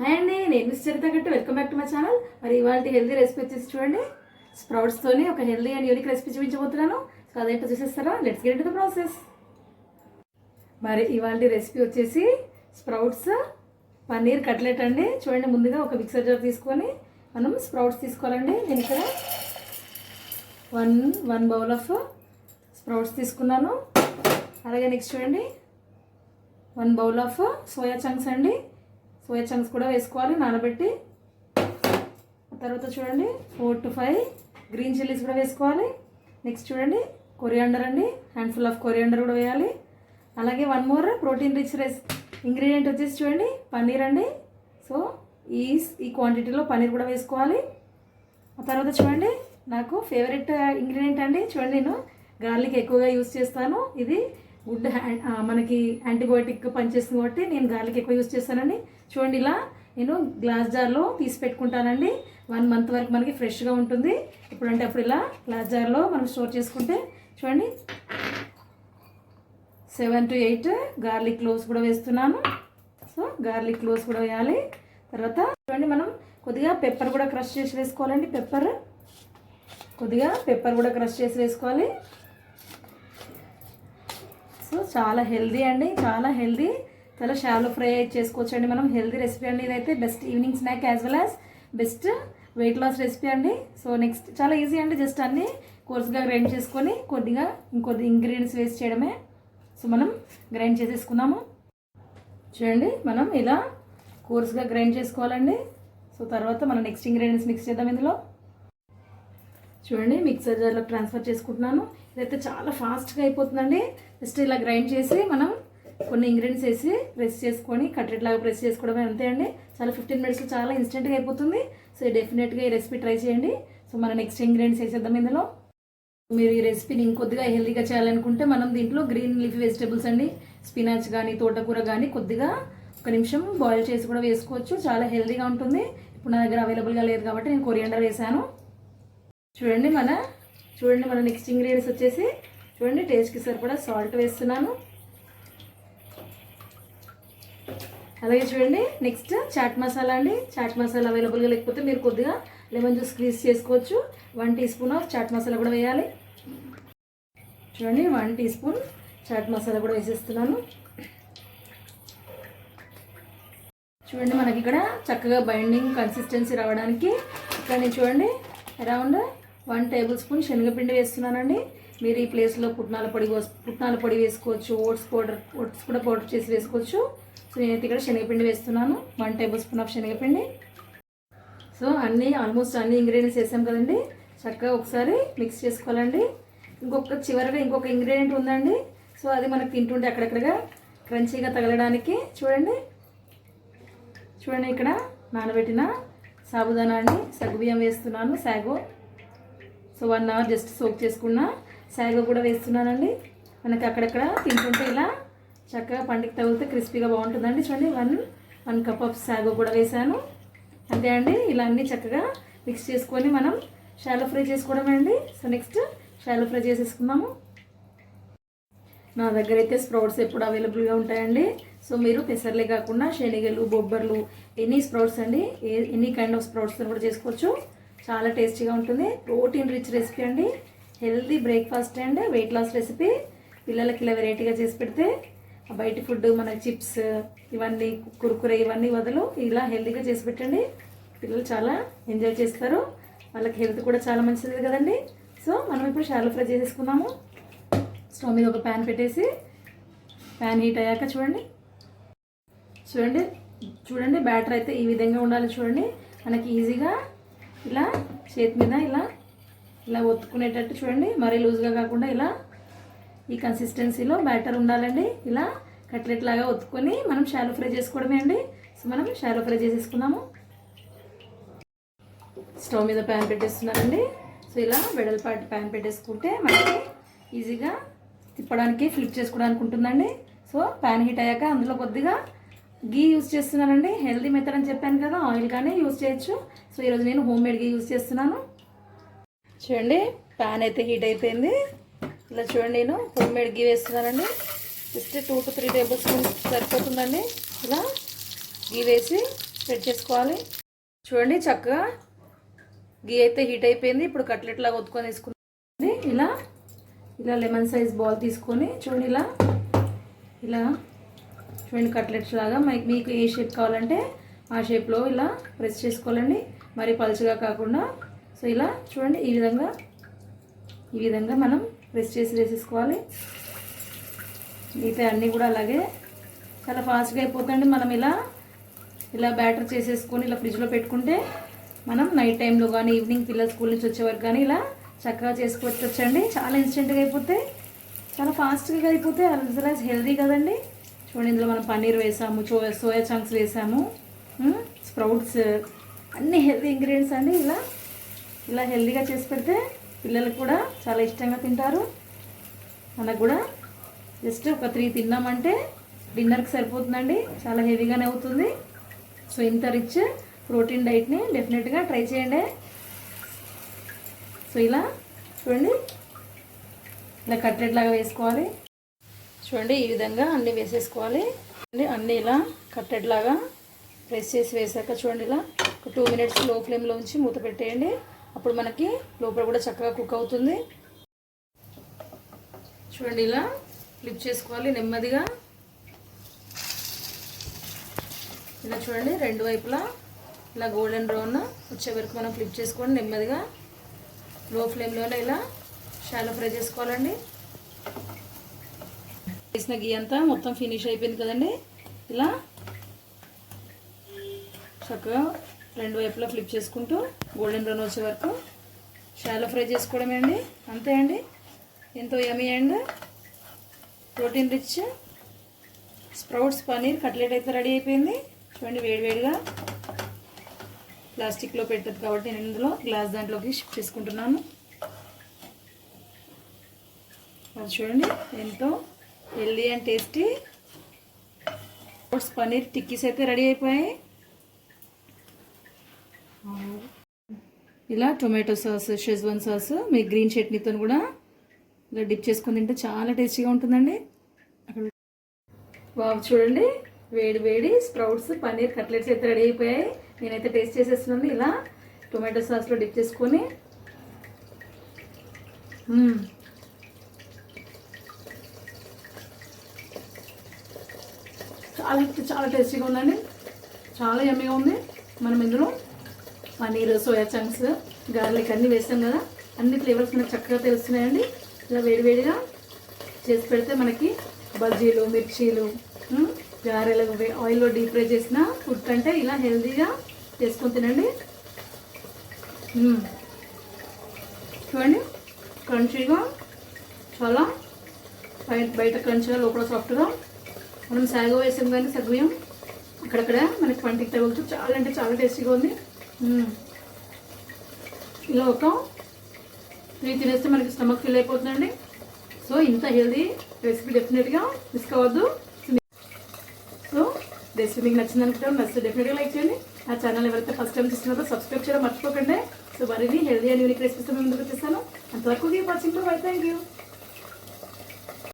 Hi అండి, నేను miss Charitha Gattu. Welcome back to my channel. మరి ఇవాళ హెల్దీ రెసిపీ వచ్చేసి చూడండి, స్ప్రౌట్స్తోని ఒక హెల్దీ అండ్ యూనిక్ రెసిపీ చూపించబోతున్నాను. సో అదేంటో చూసేస్తారా? Let's get into the process. మరి ఇవాళ రెసిపీ వచ్చేసి స్ప్రౌట్స్ పన్నీర్ కట్లెట్ అండి. చూడండి, ముందుగా ఒక మిక్సర్ జార్ తీసుకొని మనం స్ప్రౌట్స్ తీసుకోవాలండి. నేను ఇక్కడ వన్ బౌల్ ఆఫ్ స్ప్రౌట్స్ తీసుకున్నాను. అలాగే నెక్స్ట్ చూడండి 1 బౌల్ ఆఫ్ సోయా చంక్స్ అండి. సోయా చంక్స్ కూడా వేసుకోవాలి నానబెట్టి. తర్వాత చూడండి 4 to 5 గ్రీన్ చిల్లీస్ కూడా వేసుకోవాలి. నెక్స్ట్ చూడండి కొరియాండర్ అండి, హ్యాండ్ఫుల్ ఆఫ్ కొరియాండర్ కూడా వేయాలి. అలాగే 1 మోర్ ప్రోటీన్ రిచ్ ఇంగ్రీడియంట్ వచ్చేసి చూడండి పన్నీర్ అండి. సో ఈ క్వాంటిటీలో పన్నీర్ కూడా వేసుకోవాలి. ఆ తర్వాత చూడండి నాకు ఫేవరెట్ ఇంగ్రీడియంట్ అండి. చూడండి, నేను గార్లిక్ ఎక్కువగా యూజ్ చేస్తాను. ఇది గుడ్ మనకి యాంటీబయోటిక్ పనిచేస్తుంది కాబట్టి నేను గార్లిక్ ఎక్కువ యూజ్ చేస్తానండి. చూడండి, ఇలా నేను గ్లాస్ జార్లో తీసి పెట్టుకుంటానండి. 1 month వరకు మనకి ఫ్రెష్గా ఉంటుంది. ఇప్పుడంటే అప్పుడు ఇలా గ్లాస్ జార్లో మనం స్టోర్ చేసుకుంటే చూడండి 7 to 8 గార్లిక్ క్లోవ్స్ కూడా వేస్తున్నాను. సో గార్లిక్ క్లోవ్స్ కూడా వేయాలి. తర్వాత చూడండి మనం కొద్దిగా పెప్పర్ కూడా క్రష్ చేసి వేసుకోవాలండి. కొద్దిగా పెప్పర్ కూడా క్రష్ చేసి వేసుకోవాలి. సో చాలా హెల్దీ అండి, చాలా హెల్దీ. చాలా షాలో ఫ్రై చేసుకోవచ్చు అండి మనం. హెల్దీ రెసిపీ అండి ఇదైతే. Best evening snack as well as best weight loss recipe అండి. సో నెక్స్ట్ చాలా ఈజీ అండి, జస్ట్ అన్నీ కోర్స్గా గ్రైండ్ చేసుకొని ఇంకొద్ది ఇంగ్రీడియంట్స్ వేస్ట్ చేయడమే. సో మనం గ్రైండ్ చేసేసుకున్నాము. చూడండి, మనం ఇలా కోర్స్గా గ్రైండ్ చేసుకోవాలండి. సో తర్వాత మనం నెక్స్ట్ ఇంగ్రీడియంట్స్ మిక్స్ చేద్దాం. ఇందులో చూడండి మిక్సర్ జార్లో ట్రాన్స్ఫర్ చేసుకుంటున్నాను. ఇదైతే చాలా ఫాస్ట్గా అయిపోతుందండి. జస్ట్ ఇలా గ్రైండ్ చేసి మనం కొన్ని ఇంగ్రీడియంట్స్ వేసి ప్రెస్ చేసుకొని కట్లెట్ లాగా ప్రెస్ చేసుకోవడమే, అంతే అండి. చాలా 15 minutesలో చాలా ఇన్స్టెంట్గా అయిపోతుంది. సో డెఫినెట్గా ఈ రెసిపీ ట్రై చేయండి. సో మనం నెక్స్ట్ ఇంగ్రీడియంట్స్ వేసేద్దాం ఇందులో. మీరు ఈ రెసిపీని ఇంకొద్దిగా హెల్దీగా చేయాలనుకుంటే మనం దీంట్లో గ్రీన్ లీఫీ వెజిటేబుల్స్ అండి, స్పినాచ్ కానీ తోటకూర కానీ కొద్దిగా 1 నిమిషం బాయిల్ చేసి కూడా వేసుకోవచ్చు. చాలా హెల్దీగా ఉంటుంది. ఇప్పుడు నా దగ్గర అవైలబుల్గా లేదు కాబట్టి నేను కొరియాండర్ వేసాను. చూడండి మన నెక్స్ట్ ఇంగ్రీడియంట్స్ వచ్చేసి చూడండి టేస్ట్కి సరిపడా సాల్ట్ వేస్తున్నాను. అలాగే చూడండి నెక్స్ట్ చాట్ మసాలా అండి. చాట్ మసాలా అవైలబుల్గా లేకపోతే మీరు కొద్దిగా లెమన్ జ్యూస్ స్క్వీజ్ చేసుకోవచ్చు. 1 teaspoon ఆఫ్ చాట్ మసాలా కూడా వేయాలి. చూడండి 1 teaspoon చాట్ మసాలా కూడా వేసేస్తున్నాను. చూడండి మనకి ఇక్కడ చక్కగా బైండింగ్ కన్సిస్టెన్సీ రావడానికి ఇక్కడ నేను చూడండి అరౌండ్ 1 tablespoon శనగపిండి వేస్తున్నానండి. మీరు ఈ ప్లేస్లో పుట్నాల పొడి వేసుకోవచ్చు, ఓట్స్ కూడా పౌడర్ చేసి వేసుకోవచ్చు. సో నేనైతే ఇక్కడ శనగపిండి వేస్తున్నాను, 1 tablespoon ఆఫ్ శనగపిండి. సో ఆల్మోస్ట్ అన్ని ఇంగ్రీడియంట్స్ వేసాం కదండి. చక్కగా ఒకసారి మిక్స్ చేసుకోవాలండి. చివరిగా ఇంకొక ఇంగ్రీడియంట్ ఉందండి. సో అది మనకు తింటుంటే అక్కడక్కడగా క్రంచీగా తగలడానికి చూడండి ఇక్కడ నానబెట్టిన సాబుదానా అండి, సగ్గుబియ్యం వేస్తున్నాను, sago. So 1 hour just soak చేసుకున్న సాగో కూడా వేస్తున్నానండి. మనకి అక్కడక్కడ తింటుంటే ఇలా చక్కగా పంటికి తగిలితే క్రిస్పీగా బాగుంటుందండి. చూడండి 1 cup ఆఫ్ సాగో కూడా వేసాను. అంతే అండి, ఇలా అన్నీ చక్కగా మిక్స్ చేసుకొని మనం షాలో ఫ్రై చేసుకోవడమే అండి. సో నెక్స్ట్ షాలో ఫ్రై చేసేసుకుందాము. నా దగ్గర అయితే స్ప్రౌట్స్ ఎప్పుడు అవైలబుల్గా ఉంటాయండి. సో మీరు పెసర్లే కాకుండా శనగలు, బొబ్బర్లు, ఎనీ స్ప్రౌట్స్ అండి, ఎనీ కైండ్ ఆఫ్ స్ప్రౌట్స్తో కూడా చేసుకోవచ్చు. చాలా టేస్టీగా ఉంటుంది. ప్రోటీన్ రిచ్ రెసిపీ అండి, healthy breakfast and weight loss recipe. పిల్లలకి ఇలా వెరైటీగా చేసి పెడితే బయట ఫుడ్ మనకి చిప్స్ ఇవన్నీ కురుకురే ఇవన్నీ వదలు ఇలా హెల్దీగా చేసి పెట్టండి. పిల్లలు చాలా ఎంజాయ్ చేస్తారు, వాళ్ళకి హెల్త్ కూడా చాలా మంచిది కదండి. సో మనం ఇప్పుడు షాలో ఫ్రై చేసేసుకున్నాము. స్టవ్ మీద ఒక ప్యాన్ పెట్టేసి ప్యాన్ హీట్ అయ్యాక చూడండి బ్యాటర్ అయితే ఈ విధంగా ఉండాలి. చూడండి మనకి ఈజీగా ఇలా చేతి మీద ఇలా ఒత్తుకునేటట్టు చూడండి, మరీ లూజ్గా కాకుండా ఇలా ఈ కన్సిస్టెన్సీలో బ్యాటర్ ఉండాలండి. ఇలా కట్లెట్ లాగా ఒత్తుకొని మనం షాలో ఫ్రై చేసుకోవడమే అండి. సో మనం షాలో ఫ్రై చేసేసుకున్నాము. స్టవ్ మీద ప్యాన్ పెట్టేస్తున్నానండి. సో ఇలా వెడల్పాటి ప్యాన్ పెట్టేసుకుంటే మనకి ఈజీగా తిప్పడానికి ఫ్లిప్ చేసుకోవడానికి ఉంటుందండి. సో ప్యాన్ హీట్ అయ్యాక అందులో కొద్దిగా గీ యూజ్ చేస్తున్నానండి. హెల్దీ మెథడ్ అని చెప్పాను కదా, ఆయిల్ కానీ యూజ్ చేయొచ్చు. సో ఈరోజు నేను హోమ్ మేడ్ గీ యూజ్ చేస్తున్నాను. చూడండి ప్యాన్ అయితే హీట్ అయిపోయింది. ఇలా చూడండి నేను హోమ్ మేడ్ గీ వేస్తున్నానండి. జస్ట్ 2 to 3 tablespoons సరిపోతుందండి. ఇలా గీ వేసి స్ప్రెడ్ చేసుకోవాలి. చూడండి చక్కగా గీ అయితే హీట్ అయిపోయింది. ఇప్పుడు కట్లెట్ లాగా ఒత్తుకొని వేసుకుంది. ఇలా ఇలా లెమన్ సైజ్ బాల్ తీసుకొని చూడండి ఇలా చూడండి కట్లెట్స్ లాగా మీకు ఏ షేప్ కావాలంటే ఆ షేప్లో ఇలా ప్రెస్ చేసుకోవాలండి. మరి పలుచగా కాకుండా. సో ఇలా చూడండి ఈ విధంగా మనం ప్రెస్ చేసి వేసేసుకోవాలి. మిగతా అన్నీ కూడా అలాగే చాలా ఫాస్ట్గా అయిపోతుంది. మనం ఇలా బ్యాటర్ చేసేసుకొని ఇలా ఫ్రిడ్జ్లో పెట్టుకుంటే మనం నైట్ టైంలో కానీ ఈవినింగ్ పిల్లలు స్కూల్ నుంచి వచ్చే వరకు కానీ ఇలా చక్కగా చేసుకోవచ్చండి. చాలా ఇన్స్టెంట్గా అయిపోతాయి, చాలా ఫాస్ట్గా అయిపోతాయి, అల్స్ హెల్దీ కదండి. చూడండి ఇందులో మనం పన్నీర్ వేసాము, సోయా చంక్స్ వేసాము, స్ప్రౌట్స్, అన్ని హెల్దీ ఇంగ్రీడియంట్స్ అండి. ఇలా హెల్దీగా చేసి పెడితే పిల్లలకు కూడా చాలా ఇష్టంగా తింటారు. మనకు కూడా జస్ట్ ఒక 3 తిన్నామంటే డిన్నర్కి సరిపోతుందండి. చాలా హెవీగానే అవుతుంది. సో ఇంత రిచ్ ప్రోటీన్ డైట్ని డెఫినెట్గా ట్రై చేయండి. సో ఇలా చూడండి ఇలా కట్లెట్ లాగా వేసుకోవాలి. చూడండి ఈ విధంగా అన్నీ వేసేసుకోవాలి. అన్నీ ఇలా కట్లెట్ లాగా ప్రెస్ చేసి వేసాక చూడండి ఇలా ఒక 2 మినిట్స్ లో ఫ్లేమ్లో ఉంచి మూత పెట్టేయండి. అప్పుడు మనకి లోపల కూడా చక్కగా కుక్ అవుతుంది. చూడండి ఇలా ఫ్లిప్ చేసుకోవాలి నెమ్మదిగా. ఇలా చూడండి 2 వైపులా ఇలా గోల్డెన్ బ్రౌన్ వచ్చే వరకు మనం ఫ్లిప్ చేసుకోండి నెమ్మదిగా. లో ఫ్లేమ్లోనే ఇలా షాలో ఫ్రై చేసుకోవాలండి. వేసిన గీ అంతా మొత్తం ఫినిష్ అయిపోయింది కదండి. ఇలా చక్కగా 2 వైపులా ఫ్లిప్ చేసుకుంటూ గోల్డెన్ బ్రౌన్ వచ్చే వరకు షాలో ఫ్రై చేసుకోవడమే అండి. అంతే అండి. ఎంతో yummy and protein rich sprouts paneer cutlet అయితే రెడీ అయిపోయింది. చూడండి వేడివేడిగా ప్లాస్టిక్లో పెట్టదు కాబట్టి నేను ఇందులో గ్లాస్ దాంట్లోకి షిఫ్ట్ చేసుకుంటున్నాను. అది చూడండి ఎంతో healthy and tasty sprouts paneer tikkis అయితే రెడీ అయిపోయాయి. ఇలా టొమాటో సాస్, షెజ్వాన్ సాస్, మీ గ్రీన్ చట్నీతో కూడా ఇలా డిప్ చేసుకొని తింటే చాలా టేస్టీగా ఉంటుందండి. అక్కడ బాబు చూడండి వేడి వేడి స్ప్రౌట్స్ పన్నీర్ కట్లెట్స్ అయితే రెడీ అయిపోయాయి. నేనైతే టేస్ట్ చేసేస్తున్నాను. ఇలా టొమాటో సాస్లో డిప్ చేసుకొని చాలా చాలా టేస్టీగా ఉందండి. చాలా యమ్మీగా ఉంది. మనం ఇందులో పన్నీర్, సోయా చంక్స్, గార్లిక్ అన్నీ వేస్తాం కదా, అన్ని ఫ్లేవర్స్ మనకు చక్కగా తెలుస్తున్నాయండి. ఇలా వేడివేడిగా చేసి పెడితే మనకి బజ్జీలు, మిర్చీలు, గారెలు ఆయిల్లో డీప్ ఫ్రై చేసిన ఫుడ్ కంటే ఇలా హెల్తీగా చేసుకొని తినండి. చూడండి క్రంచీగా, చాలా బయట క్రంచీగా లోపల సాఫ్ట్గా. మనం సాగో వేసాం కానీ సగ్గుయం అక్కడక్కడ మనకి పంటికి తగులుతూ చాలా అంటే చాలా టేస్టీగా ఉంది. ఇలా ఒక 3 తినేస్తే మనకి స్టమక్ ఫిల్ అయిపోతుందండి. సో ఇంత హెల్దీ రెసిపీ డెఫినెట్గా మిస్ కావద్దు. సో రెసిపీ మీకు నచ్చింది అనుకుంటాం. నచ్చితే డెఫినెట్గా లైక్ చేయండి. ఆ ఛానల్ ఎవరైతే ఫస్ట్ టైం చూస్తున్నారో సబ్స్క్రైబ్ చేయడం మర్చిపోకండి. సో మరిన్ని హెల్దీ అండ్ యూనిక్ రెసిపీస్ ముందుకు వచ్చేస్తాను. అంతవరకు keep watching. By. Thank you.